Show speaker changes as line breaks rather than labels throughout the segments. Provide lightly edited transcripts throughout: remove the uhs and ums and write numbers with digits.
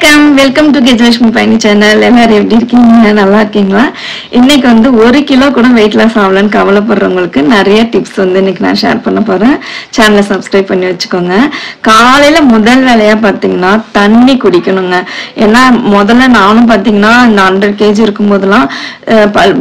வணக்கம், welcome to Gajalakshmi பயணி channel. எல்லாரும் எப்படி இருக்கீங்க? நல்லா இருக்கீங்களா? இன்னைக்கு வந்து 1 கிலோ கூட வெயிட் லாஸ் ஆகலன்னு கவலைப்படுறவங்களுக்கு நிறைய டிப்ஸ் வந்து இன்னைக்கு நான் ஷேர் பண்ண போறேன். சேனலை சப்ஸ்கிரைப் பண்ணி வச்சுக்கோங்க. காலையில முதல் வேலையா பாத்தீங்கன்னா தண்ணி குடிக்கணுங்க. ஏன்னா முதல்ல நானும் பாத்தீங்கன்னா இந்த 100 kg இருக்கும் போதெல்லாம்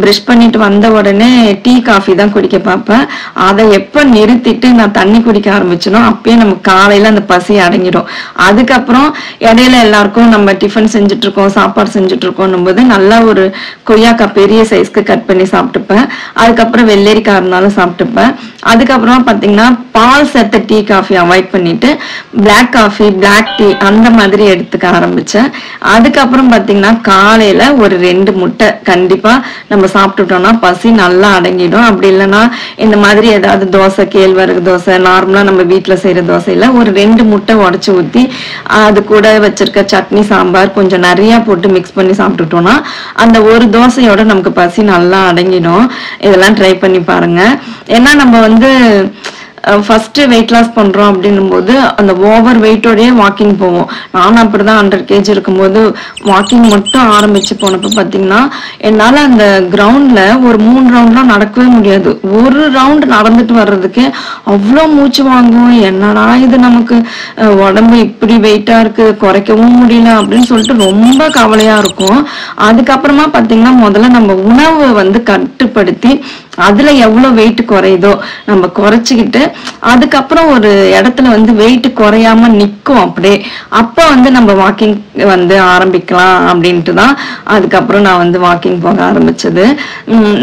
பிரஷ் பண்ணிட்டு வந்த உடனே டீ காஃபி தான் குடிக்க பார்ப்பேன். அதை எப்ப நிறுத்திட்டு நான் தண்ணி குடிக்க ஆரம்பிச்சனோ அப்பயே நமக்கு காலையில அந்த பசி அடங்கிடும். அதுக்கப்புறம் இடையில எல்லாருக்கும் நம்ம டிஃபன் செஞ்சுட்டு இருக்கோம், சாப்பாடு செஞ்சுட்டு இருக்கோம் போது நல்லா ஒரு கொய்யாக்காய் பெரிய சைஸ்க்கு கட் பண்ணி சாப்பிட்டுப்பேன். அதுக்கப்புறம் வெள்ளரிக்காய் இருந்தாலும் சாப்பிட்டுப்பேன். அதுக்கப்புறம் பாத்தீங்கன்னா பால் சேர்த்த டீ காஃபி அவாய்ட் பண்ணிட்டு பிளாக் காஃபி, பிளாக் டீ அந்த மாதிரி எடுத்துக்க ஆரம்பிச்சேன். அதுக்கப்புறம் பாத்தீங்கன்னா காலையில ஒரு 2 முட்டை கண்டிப்பா நம்ம சாப்பிட்டுட்டோம்னா பசி நல்லா அடங்கிடும். அப்படி இல்லைன்னா இந்த மாதிரி ஏதாவது தோசை, கேழ்வரகு தோசை, நார்மலா நம்ம வீட்டுல செய்யற தோசையில ஒரு 2 முட்டை உடைச்சு ஊத்தி அது கூட வச்சிருக்க சட்னி, சாம்பார் கொஞ்சம் நிறைய போட்டு மிக்ஸ் பண்ணி சாப்பிட்டுட்டோம்னா அந்த ஒரு தோசையோட நமக்கு பசி நல்லா அடங்கிடும். இதெல்லாம் ட்ரை பண்ணி பாருங்க. ஏன்னா நம்ம வந்து ஃபர்ஸ்ட் வெயிட் லாஸ் பண்றோம் அப்படின்னும் போது அந்த ஓவர் வெயிட்டோடய வாக்கிங் போவோம். நானும் அப்படிதான் 100 kg இருக்கும்போது வாக்கிங் மட்டும் ஆரம்பிச்சு போனப்ப பாத்தீங்கன்னா என்னால அந்த கிரவுண்ட்ல ஒரு 3 ரவுண்ட்லாம் நடக்கவே முடியாது. ஒரு ரவுண்ட் நடந்துட்டு வர்றதுக்கு அவ்வளோ மூச்சு வாங்கும். என்னடா இது நமக்கு உடம்பு இப்படி வெயிட்டா இருக்கு, குறைக்கவும் முடியல அப்படின்னு சொல்லிட்டு ரொம்ப கவலையா இருக்கும். அதுக்கப்புறமா பாத்தீங்கன்னா முதல்ல நம்ம உணவை வந்து கட்டுப்படுத்தி அதுல எவ்வளவு வெயிட் குறையுதோ நம்ம குறைச்சிக்கிட்டு அதுக்கப்புறம் ஒரு இடத்துல வந்து வெயிட் குறையாம நிக்கும். அப்படியே அப்ப வந்து நம்ம வாக்கிங் வந்து ஆரம்பிக்கலாம் அப்படின்ட்டு தான் அதுக்கப்புறம் நான் வந்து வாக்கிங் போக ஆரம்பிச்சது.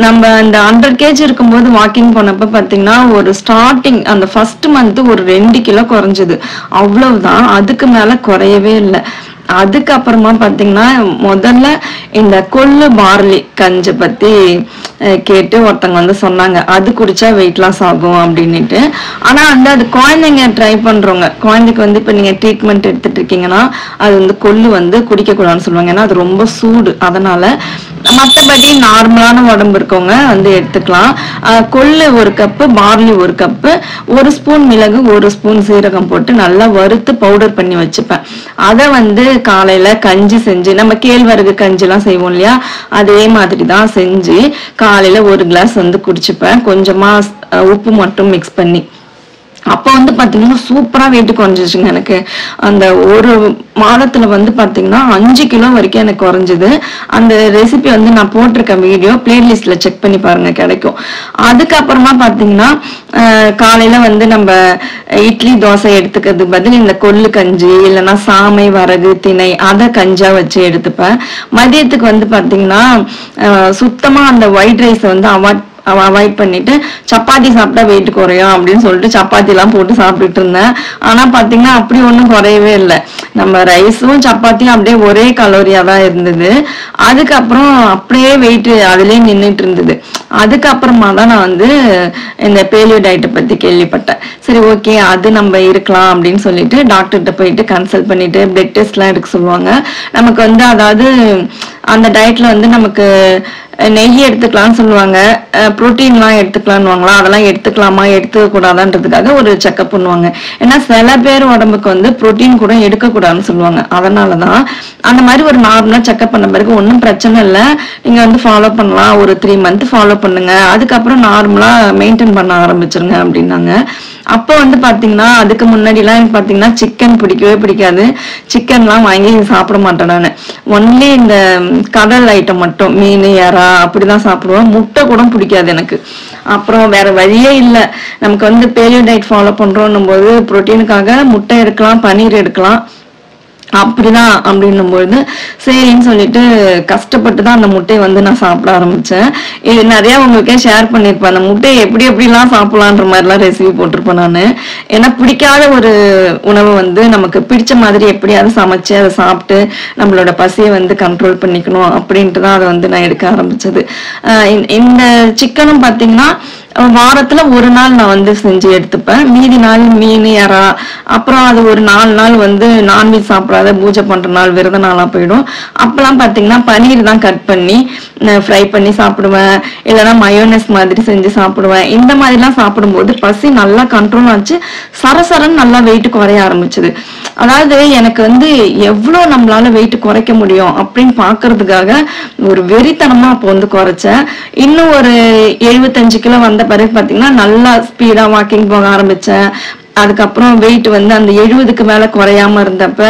நம்ம இந்த 100 kg இருக்கும்போது வாக்கிங் போனப்ப பாத்தீங்கன்னா ஒரு ஸ்டார்டிங் அந்த ஃபர்ஸ்ட் மந்த் ஒரு 2 கிலோ குறைஞ்சது, அவ்வளவுதான். அதுக்கு மேல குறையவே இல்லை. அதுக்கப்புறமா பாத்தீங்கன்னா முதல்ல இந்த கொள்ளு பார்லி கஞ்சை பத்தி கேட்டு ஒருத்தவங்க வந்து சொன்னாங்க, அது குடிச்சா வெயிட் லாஸ் ஆகும் அப்படின்னுட்டு. ஆனா வந்து அது குழந்தைங்க ட்ரை பண்றவங்க, குழந்தைக்கு வந்து இப்ப நீங்க ட்ரீட்மெண்ட் எடுத்துட்டு இருக்கீங்கன்னா அது வந்து கொள்ளு வந்து குடிக்க கூடாதுன்னு சொல்லுவாங்க. ஏன்னா அது ரொம்ப சூடு. அதனால மற்றபடி நார்மலான உடம்பு இருக்கவங்க வந்து எடுத்துக்கலாம். கொள்ளு 1 கப்பு, பார்லி 1 கப்பு, 1 ஸ்பூன் மிளகு, 1 ஸ்பூன் சீரகம் போட்டு நல்லா வறுத்து பவுடர் பண்ணி வச்சுப்பேன். அதை வந்து காலையில கஞ்சி செஞ்சு, நம்ம கேழ்வரகு கஞ்சி எல்லாம் செய்வோம் இல்லையா, அதே மாதிரிதான் செஞ்சு காலையில 1 கிளாஸ் வந்து குடிச்சுப்பேன், கொஞ்சமா உப்பு மட்டும் மிக்ஸ் பண்ணி. அப்ப வந்து பாத்தீங்கன்னா சூப்பரா வெயிட் குறைஞ்சிச்சுங்க. எனக்கு அந்த ஒரு மாதத்துல வந்து பாத்தீங்கன்னா 5 கிலோ வரைக்கும் எனக்கு குறைஞ்சது. அந்த ரெசிபி வந்து நான் போட்டிருக்க வீடியோ பிளேலிஸ்ட்ல செக் பண்ணி பாருங்க, கிடைக்கும். அதுக்கப்புறமா பாத்தீங்கன்னா காலையில வந்து நம்ம இட்லி, தோசை எடுத்துக்கிறது பதில் இந்த கொள்ளு கஞ்சி இல்லைன்னா சாமை, வரகு, திணை அதை கஞ்சா வச்சு எடுத்துப்பேன். மதியத்துக்கு வந்து பாத்தீங்கன்னா சுத்தமா அந்த ஒயிட் ரைஸ் வந்து அவாய்ட் பண்ணிட்டு சப்பாத்தி சாப்பிட்டா வெயிட் குறையும் அப்படின்னு சொல்லிட்டு சப்பாத்தி எல்லாம் போட்டு சாப்பிட்டுட்டு இருந்தேன். ஆனா பாத்தீங்கன்னா அப்படி ஒண்ணும் குறையவே இல்லை. நம்ம ரைஸும் சப்பாத்தியும் அப்படியே ஒரே கலோரியா தான் இருந்தது. அதுக்கப்புறம் அப்படியே வெயிட் அதுலயே நின்றுட்டு இருந்தது. அதுக்கப்புறமா தான் நான் வந்து இந்த பேலியோ டயட்டை பத்தி கேள்விப்பட்டேன். சரி, ஓகே, அது நம்ம இருக்கலாம் அப்படின்னு சொல்லிட்டு டாக்டர்கிட்ட போயிட்டு கன்சல்ட் பண்ணிட்டு பிளட் டெஸ்ட் எல்லாம் எடுக்க சொல்லுவாங்க. நமக்கு வந்து அதாவது அந்த டயட்ல வந்து நமக்கு நெய் எடுத்துக்கலாம்னு சொல்லுவாங்க, புரோட்டீன்லாம் எடுத்துக்கலாம்னுவாங்களா, அதெல்லாம் எடுத்துக்கலாமா எடுத்துக்க கூடாதான்றதுக்காக ஒரு செக்அப் பண்ணுவாங்க. ஏன்னா சில பேர் உடம்புக்கு வந்து புரோட்டீன் கூட எடுக்கக்கூடாதுன்னு சொல்லுவாங்க. அதனாலதான் அந்த மாதிரி ஒரு நார்மலா செக்அப் பண்ண பிறகு ஒன்றும் பிரச்சனை இல்லை, நீங்க வந்து ஃபாலோ பண்ணலாம், ஒரு 3 மந்த் ஃபாலோ பண்ணுங்க, அதுக்கப்புறம் நார்மலா மெயின்டைன் பண்ண ஆரம்பிச்சிருங்க அப்படின்னாங்க. அப்ப வந்து பாத்தீங்கன்னா அதுக்கு முன்னாடி எல்லாம் எனக்கு பாத்தீங்கன்னா சிக்கன் பிடிக்கவே பிடிக்காது. சிக்கன்லாம் வாங்கி சாப்பிட மாட்டேன் நான். ஒன்லி இந்த கடல் ஐட்டம் மட்டும், மீன், எறா அப்படிதான் சாப்பிடுவேன். முட்டை கூட பிடிக்காது எனக்கு. அப்புறம் வேற வழியே இல்லை, நமக்கு வந்து பேலியோ டயட் ஃபாலோ பண்றோம்னும் போது புரோட்டீனுக்காக முட்டை எடுக்கலாம், பன்னீர் எடுக்கலாம், அப்படிதான் அப்படின்னும் பொழுது சரின்னு சொல்லிட்டு கஷ்டப்பட்டு தான் அந்த முட்டையை வந்து நான் சாப்பிட ஆரம்பிச்சேன். இது நிறைய உங்களுக்கே ஷேர் பண்ணிருப்பேன். அந்த முட்டையை எப்படி எப்படிலாம் சாப்பிடலான்ற மாதிரிலாம் ரெசிபி போட்டிருப்பேன் நான். ஏன்னா பிடிக்காத ஒரு உணவு வந்து நமக்கு பிடிச்ச மாதிரி எப்படியாவது சமைச்சு அதை சாப்பிட்டு நம்மளோட பசியை வந்து கண்ட்ரோல் பண்ணிக்கணும் அப்படின்ட்டு தான் அதை வந்து நான் எடுக்க ஆரம்பிச்சது. இந்த சிக்கனும் பாத்தீங்கன்னா வாரத்துல ஒரு நாள் நான் வந்து செஞ்சு எடுத்துப்பேன். மீதி நாள் மீன், இறா, அப்புறம் அது ஒரு 4 நாள் வந்து நான்வெஜ் சாப்பிடாத பூஜை பண்ற நாள், விரத நாளா போயிடும். அப்பெல்லாம் பாத்தீங்கன்னா பன்னீர் தான் கட் பண்ணி ஃப்ரை பண்ணி சாப்பிடுவேன், இல்லைன்னா மயோனஸ் மாதிரி செஞ்சு சாப்பிடுவேன். இந்த மாதிரிலாம் சாப்பிடும்போது பசி நல்லா கண்ட்ரோல் ஆச்சு, சரசரன்னு நல்லா வெயிட் குறைய ஆரம்பிச்சது. அதாவது எனக்கு வந்து எவ்வளவு நம்மளால வெயிட் குறைக்க முடியும் அப்படின்னு பாக்குறதுக்காக ஒரு வெறித்தனமா அப்போ வந்து குறைச்சேன். இன்னும் ஒரு 75 கிலோ வந்த பிறகு பாத்தீங்கன்னா நல்லா ஸ்பீடா வாக்கிங் போக ஆரம்பிச்சேன். அதுக்கப்புறம் வெயிட் வந்து அந்த 70க்கு மேல குறையாம இருந்தப்ப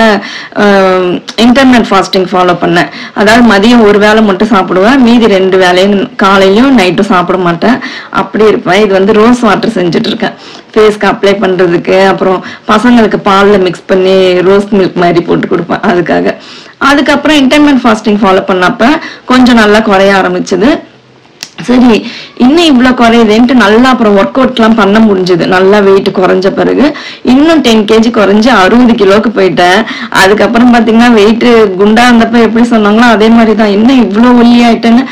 இன்டர்னல் ஃபாஸ்டிங் ஃபாலோ பண்ணேன். அதாவது மதியம் ஒரு வேளை மட்டும் சாப்பிடுவேன், மீதி 2 வேளையும் காலையிலயும் நைட்டும் சாப்பிட மாட்டேன், அப்படி இருப்பேன். இது வந்து ரோஸ் வாட்டர் செஞ்சுட்டு இருக்கேன் ஃபேஸ்க்கு அப்ளை பண்றதுக்கு. அப்புறம் பசங்களுக்கு பால்ல மிக்ஸ் பண்ணி ரோஸ் மில்க் மாதிரி போட்டு கொடுப்பேன் அதுக்காக. அதுக்கப்புறம் இன்டர்மீடியட் ஃபாஸ்டிங் ஃபாலோ பண்ணப்ப கொஞ்சம் நல்லா குறைய ஆரம்பிச்சது. சரி, இன்னும் இவ்வளவு குறையுதுன்ட்டு நல்லா அப்புறம் ஒர்க் அவுட் எல்லாம் பண்ண முடிஞ்சது. நல்லா வெயிட் குறைஞ்ச பிறகு இன்னும் 10 kg குறைஞ்சு 60 கிலோக்கு போயிட்டேன். அதுக்கப்புறம் பாத்தீங்கன்னா வெயிட் குண்டா இருந்தப்ப எப்படி சொன்னாங்களோ அதே மாதிரிதான் இன்னும் இவ்வளவு ஒல்லி ஆயிட்டேன்னு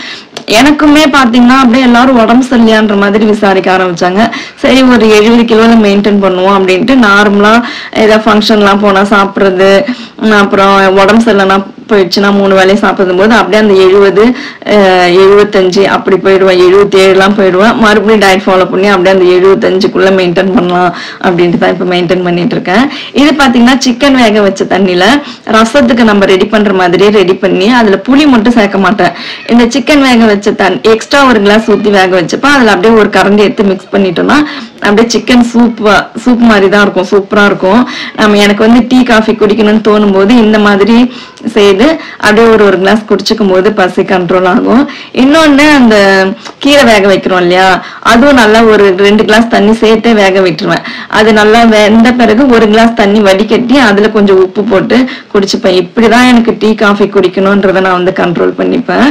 எனக்குமே பாத்தீங்கன்னா அப்படியே எல்லாரும் உடம்பு சரியான்ற மாதிரி விசாரிக்க ஆரம்பிச்சாங்க. சரி, ஒரு 70 கிலோல மெயின்டைன் பண்ணுவோம் அப்படின்ட்டு நார்மலா ஏதாவது ஃபங்க்ஷன் எல்லாம் போனா சாப்பிடுறது, அப்புறம் உடம்பு சரியில்லைன்னா போயிடுச்சுன்னா 3 வேலையும் சாப்பிடும் போது அப்படியே அந்த 70, 75 அப்படி போயிடுவேன், 77 எல்லாம் போயிடுவேன். மறுபடியும் டயட் ஃபாலோ பண்ணி அப்படியே அந்த 75க்குள்ள மெயின்டைன் பண்ணலாம் அப்படின்ட்டு தான் இப்ப மெயின்டைன் பண்ணிட்டு இருக்கேன். இது பாத்தீங்கன்னா சிக்கன் வேக வச்ச தண்ணியில ரசத்துக்கு நம்ம ரெடி பண்ற மாதிரியே ரெடி பண்ணி அதுல புளி மட்டும் சேர்க்க மாட்டேன். இந்த சிக்கன் வேக வச்ச தண்ணி எக்ஸ்ட்ரா ஒரு கிளாஸ் ஊத்தி வேக வச்சப்ப அதுல அப்படியே ஒரு கரண்டி எடுத்து மிக்ஸ் பண்ணிட்டோம்னா அப்படியே சிக்கன் சூப் மாதிரி தான் இருக்கும், சூப்பரா இருக்கும். எனக்கு வந்து டீ காஃபி குடிக்கணும்னு தோணும் போது இந்த மாதிரி செய்து அப்படியே ஒரு கிளாஸ் குடிச்சுக்கும் போது பசி கண்ட்ரோல் ஆகும். இன்னொன்னு அந்த கீரை வேக வைக்கிறோம் இல்லையா, அதுவும் நல்லா ஒரு 2 கிளாஸ் தண்ணி சேர்த்தே வேக விட்டுருவேன். அது நல்லா வெந்த பிறகு 1 கிளாஸ் தண்ணி வடிகட்டி அதுல கொஞ்சம் உப்பு போட்டு குடிச்சுப்பேன். இப்படிதான் எனக்கு டீ காஃபி குடிக்கணும்ன்றத நான் வந்து கண்ட்ரோல் பண்ணிப்பேன்.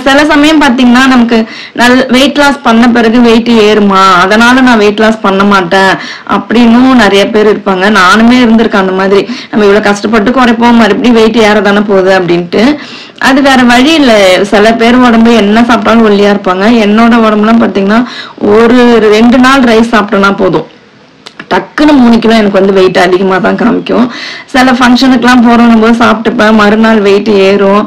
சில சமயம் பாத்தீங்கன்னா நமக்கு வெயிட் லாஸ் பண்ண பிறகு வெயிட் ஏறுமா, அதனால நான் வெயிட் லாஸ் பண்ண மாட்டேன் அப்படின்னும் நிறைய பேர் இருப்பாங்க. நானுமே இருந்திருக்கேன் அந்த மாதிரி. நம்ம இவ்வளவு கஷ்டப்பட்டு குறைப்போம், மறுபடியும் வெயிட் ஏறதானே போகுது அப்படின்ட்டு. அது வேற வழி இல்ல. சில பேர் உடம்பு என்ன சாப்பிட்டாலும் ஒல்லியா இருப்பாங்க. என்னோட உடம்புலாம் பாத்தீங்கன்னா ஒரு 2 நாள் ரைஸ் சாப்பிட்டோம்னா போதும், டக்குன்னு 3 கிலோ எனக்கு வந்து வெயிட் அதிகமா தான் காமிக்கும். சில ஃபங்க்ஷனுக்கு எல்லாம் போறோம் போது சாப்பிட்டுப்பேன், மறுநாள் வெயிட் ஏறும்.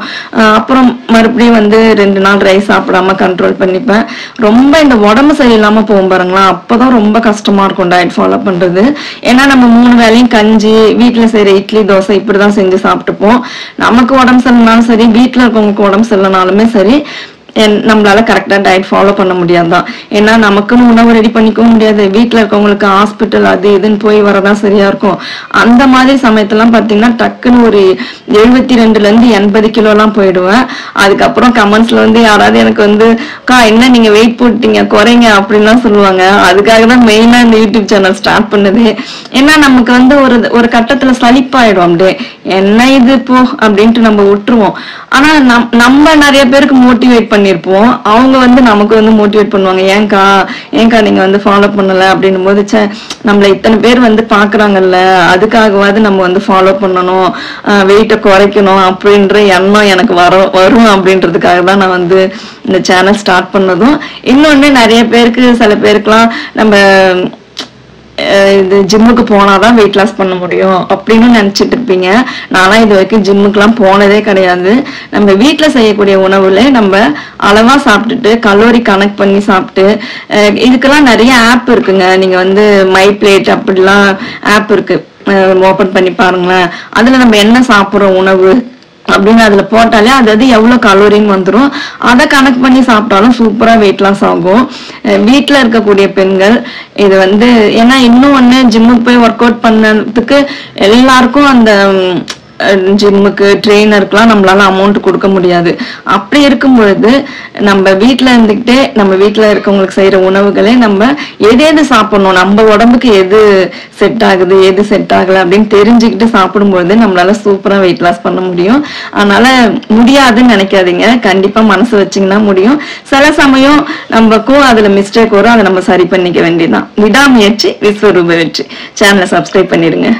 அப்புறம் மறுபடியும் வந்து 2 நாள் ரைஸ் சாப்பிடாம கண்ட்ரோல் பண்ணிப்பேன். ரொம்ப இந்த உடம்பு சரியில்லாம போகும் பாருங்களா, அப்பதான் ரொம்ப கஷ்டமா இருக்கும் டயட் ஃபாலோ பண்றது. ஏன்னா நம்ம 3 வேளையும் கஞ்சி, வீட்டுல செய்யற இட்லி தோசை இப்படிதான் செஞ்சு சாப்பிட்டுப்போம். நமக்கு உடம்பு சரியில்லைனாலும் சரி, வீட்டுல இருக்கவங்களுக்கு உடம்பு சரியில்லைனாலுமே சரி, நம்மளால கரெக்டா டயட் ஃபாலோ பண்ண முடியாதுதான். ஏன்னா நமக்குன்னு உணவு ரெடி பண்ணிக்கவும் முடியாது, வீட்டுல இருக்கவங்களுக்கு ஹாஸ்பிட்டல் அது இதுன்னு போய் வரதான் சரியா இருக்கும். அந்த மாதிரி சமயத்தெல்லாம் பாத்தீங்கன்னா டக்குன்னு ஒரு 72ல இருந்து 80 கிலோ எல்லாம் போயிடுவேன். அதுக்கப்புறம் கமெண்ட்ஸ்ல வந்து யாராவது எனக்கு வந்து என்ன நீங்க வெயிட் போட்டீங்க குறைங்க அப்படின்லாம் சொல்லுவாங்க. அதுக்காக தான் மெயினா இந்த யூடியூப் சேனல் ஸ்டார்ட் பண்ணது. ஏன்னா நமக்கு வந்து ஒரு கட்டத்துல சலிப்பாயிடும், அப்படியே என்ன இது போ அப்படின்ட்டு நம்ம விட்டுருவோம். ஆனா நம்ம நிறைய பேருக்கு மோட்டிவேட் பண்ணிருப்போம், அவங்க வந்து நமக்கு வந்து மோட்டிவேட் பண்ணுவாங்க, ஏங்கா நீங்க வந்து ஃபாலோ பண்ணல அப்படின்னும் போது நம்மள இத்தனை பேர் வந்து பாக்குறாங்கல்ல, அதுக்காகவாது நம்ம வந்து ஃபாலோ பண்ணணும், வெயிட்டை குறைக்கணும் அப்படின்ற எண்ணம் எனக்கு வரும் அப்படின்றதுக்காக தான் நான் வந்து இந்த சேனல் ஸ்டார்ட் பண்ணதும். இன்னொன்னு நிறைய பேருக்கு, சில பேருக்குலாம் நம்ம இது ஜிம்முக்கு போனாதான் வெயிட் லாஸ் பண்ண முடியும் அப்படின்னு நினைச்சிட்டு இருப்பீங்க. நான்லாம் இது வரைக்கும் ஜிம்முக்குலாம் போனதே கிடையாது. நம்ம வீட்டுல செய்யக்கூடிய உணவுல நம்ம அளவா சாப்பிட்டுட்டு கலோரி கனெக்ட் பண்ணி சாப்பிட்டு, இதுக்கெல்லாம் நிறைய ஆப் இருக்குங்க. நீங்க வந்து மை பிளேட் அப்படிலாம் ஆப் இருக்கு, ஓபன் பண்ணி பாருங்களேன். அதுல நம்ம என்ன சாப்பிடுறோம் உணவு அப்படின்னு அதுல போட்டாலே அது எவ்வளவு கலோரின்னு வந்துடும். அதை கனெக்ட் பண்ணி சாப்பிட்டாலும் சூப்பரா வெயிட் லாஸ் ஆகும். வீட்டுல இருக்கக்கூடிய பெண்கள் இது வந்து, ஏன்னா இன்னும் ஒண்ணு, ஜிம்முக்கு போய் ஒர்க் அவுட் பண்ணதுக்கு எல்லாருக்கும் அந்த ஜிம்முக்கு ட்ரெயினருக்குலாம் நம்மளால அமௌண்ட் கொடுக்க முடியாது. அப்படி இருக்கும் பொழுது நம்ம வீட்டுல இருந்துகிட்டே நம்ம வீட்டுல இருக்கவங்களுக்கு செய்யற உணவுகளே நம்ம எது சாப்பிடணும், நம்ம உடம்புக்கு எது செட் ஆகுது எது செட் ஆகல அப்படின்னு தெரிஞ்சுக்கிட்டு சாப்பிடும்பொழுது நம்மளால சூப்பரா வெயிட் லாஸ் பண்ண முடியும். அதனால முடியாதுன்னு நினைக்காதீங்க, கண்டிப்பா மனசு வச்சீங்கன்னா முடியும். சில சமயம் நமக்கும் அதுல மிஸ்டேக் வரும், அதை நம்ம சரி பண்ணிக்க வேண்டியதுதான். விடாமுயற்சி விஸ்வரூப வெற்றி. சேனலை சப்ஸ்கிரைப் பண்ணிடுங்க.